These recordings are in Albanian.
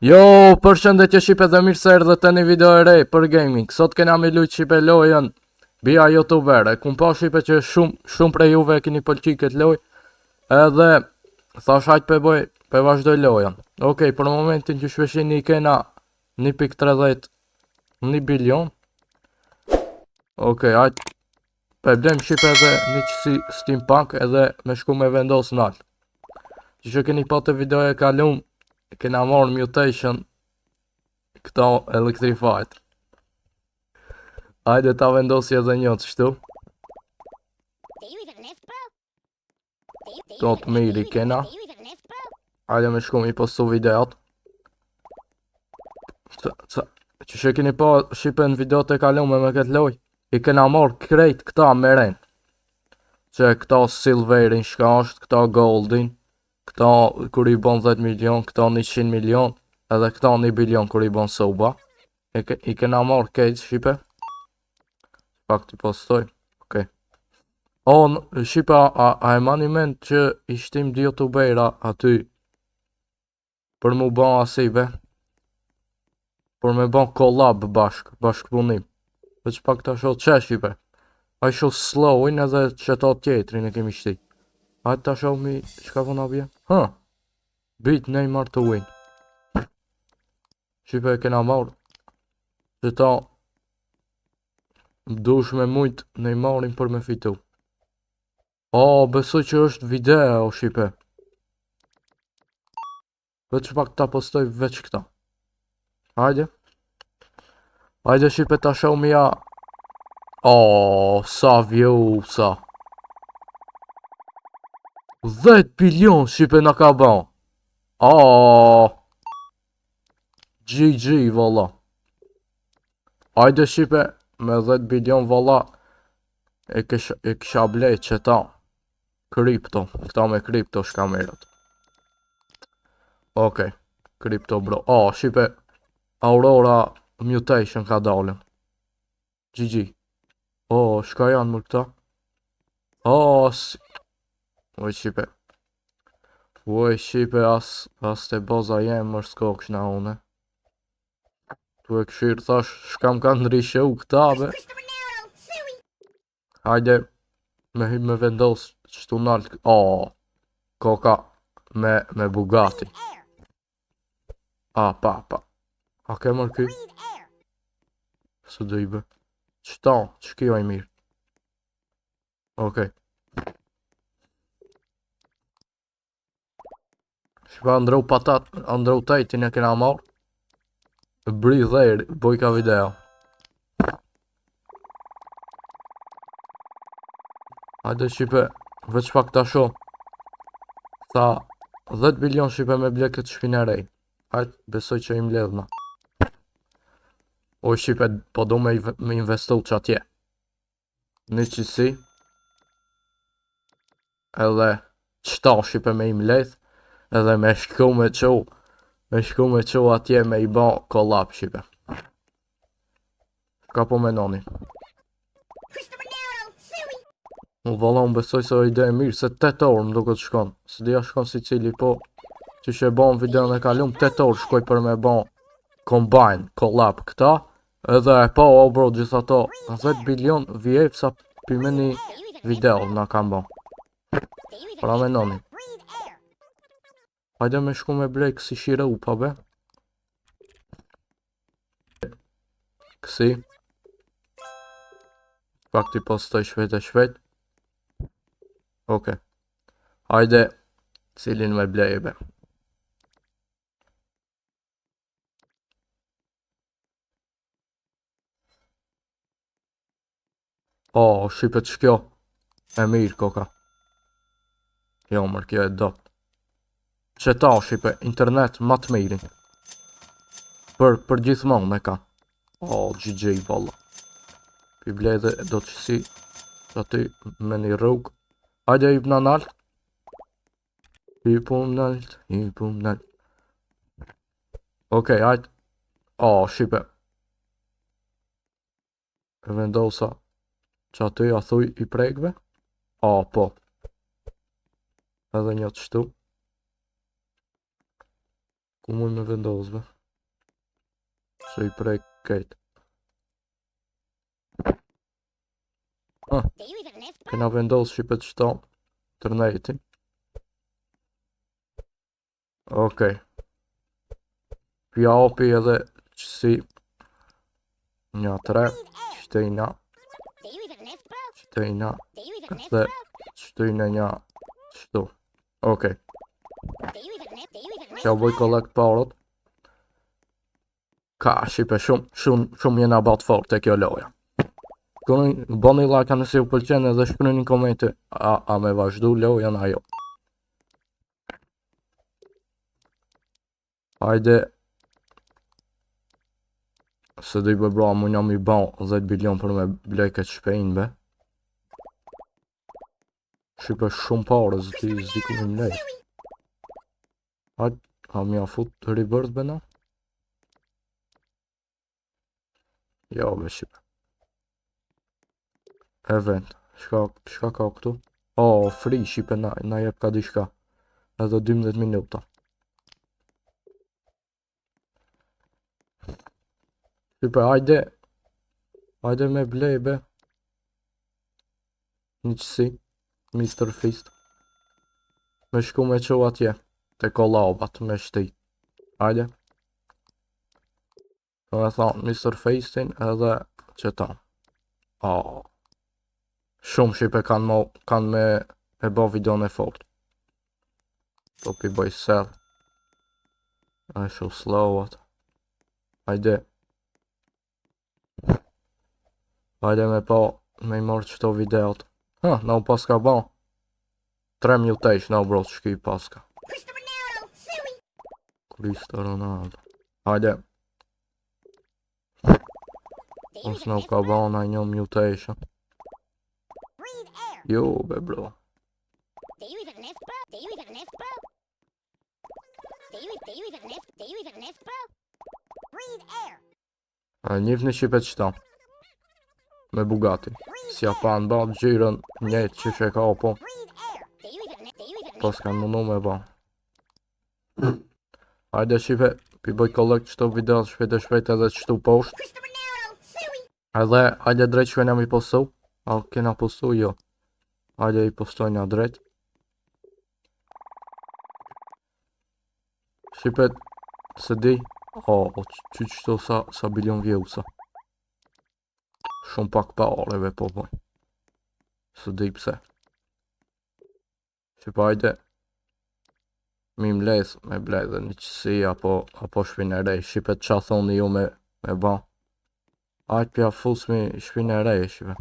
Jo, përshëndetje shipe dhe mirë se erdhët të një video e re për gaming. Sot kena me lujt shipe lojën Bia YouTuber. E kum pa shipe që shumë prej juve e keni pëlqy këtë loj. Edhe thash hajt pe vazhdoj lojën. Okej, për momentin që shpeshini kena 1.30 1 bilion. Okej, hajt pe blem shipe edhe një qësi steampunk edhe me shku me vendos nalt. Që keni pa të video e kalum, kena marrë mutation këto Electrified. Hajde ta vendosi edhe një të shtu. To të miri kena. Hajde me shku mi postu videot. Që keni pa shipe në video të kalum me këtë loj, i kena marrë krejt këta meren. Që këta silverin shka është, këta goldin, këta kur i bon 10 milion, këta 100 milion, edhe këta 1 bilion kur i bon soba. I kena marrë kejt shipe. Pak të postoj. Okej. O, shipe, a e mani mend që ishtim dy youtubera aty për mu ban asibe, për me ban collab bashkëpunim. Veç pak të shoh që shipe. A i shoh slowin edhe që ta tjetrin e kemi shti. Hajtë ta shoh mi qka vëna bje? Beat Neymar to win. Shipe e kena marrë. Që ta dush me mujt Neymarin për me fitu. O, besoj që është video, shipe. Veç pak ta postoj veç këta. Hajde. Hajde shipe ta shoh mi ja. O, sa view, sa. 10 bilion shipe na ka ban. GG valla. Hajde shipe me 10 bilion valla. E kisha blejt që ta kripto. Këta me kripto shkamerët. Okej, kripto bro. Shipe Aurora mutation ka dalën. GG. Shka janë më këta? Oj shipe. Oj shipe as te boza jem mërë s'ko këshna une. Tu e këshirë thash shkam ka ndryshe u këta be. Hajde me hyp me vendos qështu nalt. Koka me Bugatti. Pa. A ke mërë ky? Së dujbe. Qëta? Që kjo e mirë? Okej. Shpa ndrou patat, ndrou tajtin e kena marrë. Bri dhejri, boj ka video. Hajde shipe, veç pak ta shoh. Tha, 10 bilion shipe me ble këtë shpinerej. Hajde, besoj që i mledhna. O shipe, po do me investu që atje. Një qësi. Edhe, qëta shipe me i mledh. Edhe me shku me qo atje me i ba collab shipe. Ka po menoni. Më valla më besoj se o ide e mirë, se 8 orë më duke të shkon. Se dhja shkon si cili po, që shë e ba në video në kalum, 8 orë shkoj për me ba combine, collab këta. Edhe e pa o bro gjitha to, 10 bilion vjef sa pime një video nga kam ba. Pra menoni. Hajde me shku me blej kësi shire u pa be. Kësi. Pak ti postoj shvet. Oke. Hajde cilin me blej be. Shipet shkjo. E mirë koka. Jo mërë kjo e do. Që ta shipe, internet ma të mirin. Për gjithmon me ka. GG valla. Pi blej dhe do të qësi që aty me një rrug. Hajde i pëna nalt. I pun nalt. Okej, hajde. Shipe. E vendosa që aty a thuj i prekve. Po. Edhe një të shtu. Ku mund me vendos, be? Se I prej kejt. Kena vendos shqipet qëta internetin. Okej. Pjapi edhe qësi. Nja 3. Qëtejna. Qëtejna. Dhe qëtejna nja qëtu. Okej. Qa bëj collect parot. Ka shipe shumë jena bat fort e kjo loja. Boni like nëse ju pëlqen edhe shkruani një komente a me vazhdu loja na jo. Hajde. Se di bë bra, mu njëm I ban 10 bilion për me blej këtë shpejnë be. Shqipe shumë pare, zdi ku më mlej. Hajde, a mja fut të rebirth be na? Jo be shqipe. Event, shka ka këtu? Oh, free shqipe na jep ka di shka. Edhe 12 minuta. Shqipe, hajde me blej be. Një qësi, Mr. Fist. Me shku me qo atje, te kolabat me shti. Hajde. Do me thonë, Mr. Fistin edhe qëta. Oh. Shumë shqipe kanë me bo videon e fort. Po pi bëj sell. A shu slowat. Hajde. Hajde me I marrë qëto videot. Na u paska ba. 3 mutation, na u bro shki paska. Cristo Ronaldo. Hajde. Mos na u ka ba na një mutation. Jo, be bro. Njëf në shqipet qëta. Me Bugatti. Si a pa në ba gjirën njëtë që që ka po. Pas kanë mundu me ba. Hajde shqipe, pi bëj collect qëto video shpejt edhe qëtu posht. Edhe, hajde drejt që kena mi postu. A kena postu, jo. Hajde I postojnë drejt. Shqipet, se di. Qëto sa bilion viewsa. Shumë pak pa oreve po boj. Se di pse. Shqipe, hajde. Mi mlez me bleze një qësi apo shpinë e rej. Shqipet qa thoni ju me ba. Hajde pja fusmi shpinë e rej, shqipe.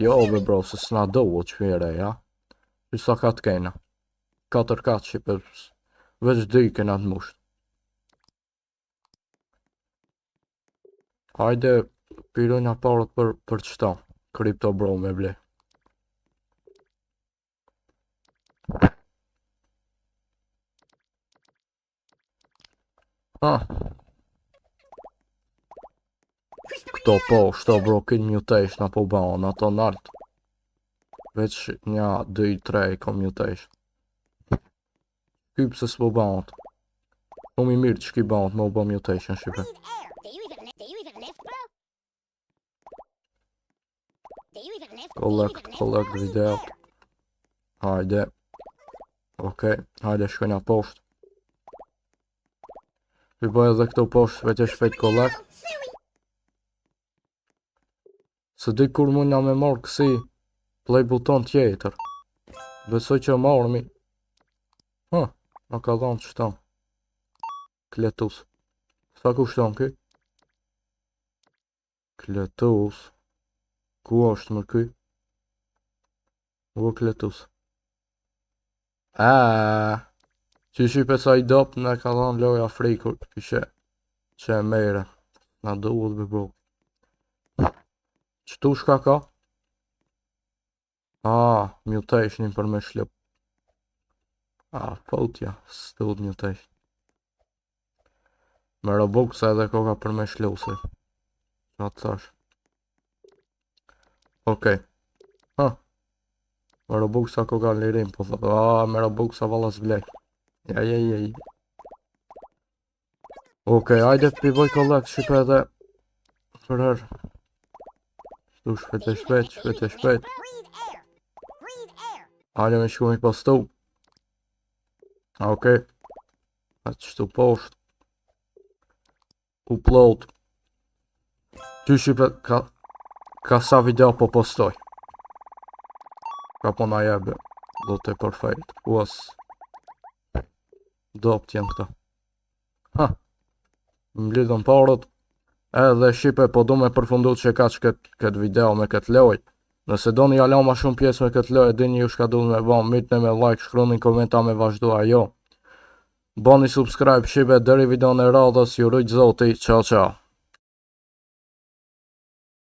Jo, be bro, se s'na do o që e ja. Sa ka të kena. 4 katë shqipe. Veç 2 kena të musht. Hajde, pirojna parët për qëta. Crypto bro me ble. Këto po, shto bro, kin mutation apo baon, ato nalt. Veç nja, 2, 3 ka mutation. Kyp se s'po baon. Shumë I mirë që ki baon me u ba mutation, shqipe. Collect video. Hajde. Okej, hajde shkojna posht. Vi bëj edhe këto posht, vetë shpejt collect. Se di kur mund nga me marrë kësi play buton tjetër. Besoj që marrëmi. Në ka dhanë qëta. Kletus. Sa ku shton këj? Kletus. Ku është më këj? Kletus. Që shqipe sa I dop në ka dhanë loja frikur. Kishe që e mere. Na duhet be bro. Qëtu shka ka? Mutationin për me shlip. Fotja, s'duhet mutation. Me Robux edhe koka për me shluse. Qa të thash. Okej. Me Robux a koka lirim, po thot. Me Robux a valas vlej. Ja. Okej, hajde pi bëj kollekt shipe edhe për herë. Shtu shpejt. Hajde me shku mi postu. Okej. Atë shtu poshtë. Upload. Ty shipe ka sa video po postoj. Ka po na jebe. Do të perfect. Uas. Dopt janë këta. Ha. Më lidhën parët. Edhe shipe po du me përfundu që ka që këtë video me këtë loj. Nëse do një alo ma shumë pjesë me këtë loj, dini ju shka du me ba, mitne me like, shkruni komenta me vazhdu ajo. Bani subscribe shipe, deri video në radhës, ju rujtë zoti, ciao ciao.